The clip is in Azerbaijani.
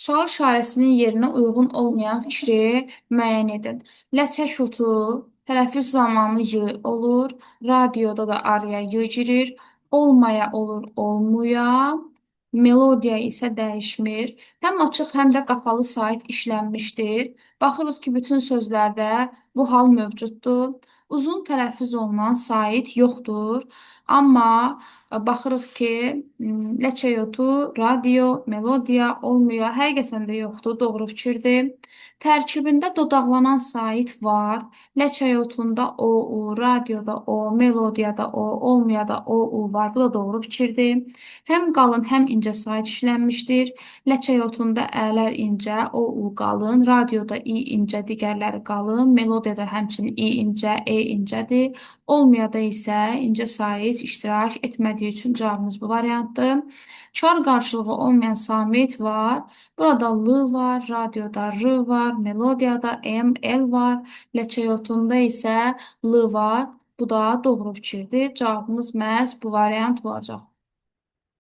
Sual işarəsinin yerinə uyğun olmayan fikri müəyyən edin. Ləçək otu tələffüz zamanı y olur, radioda da araya y girir, olmaya olur, olmuya, melodiya isə dəyişmir. Həm açıq, həm də qapalı sait işlənmişdir. Baxırıq ki, bütün sözlərdə bu hal mövcuddur. Uzun tələffüz olunan sait yoxdur. Amma baxırıq ki, ləçəyotu, radio, melodiya olmuyor. Həqiqətən də yoxdur, doğru fikirdir. Tərkibində dodaqlanan sait var. Ləçəyotunda o, u, radioda o, melodiyada o, olmuyada o, u var. Bu da doğru fikirdir. Həm qalın, həm incə sait işlənmişdir. Ləçəyotunda ələr incə, o, u qalın, radioda i incə, digərləri qalın, melodiyada həmçinin i incə, e incədir. Olmayada isə incə sait iştirak etmədiyi üçün cavabımız bu variantdır. Kar qarşılığı olmayan samit var. Burada l var, radioda r var, melodiyada m, l var. Ləçəyotunda isə l var. Bu da doğru fikirdir. Cavabımız məhz bu variant olacaq.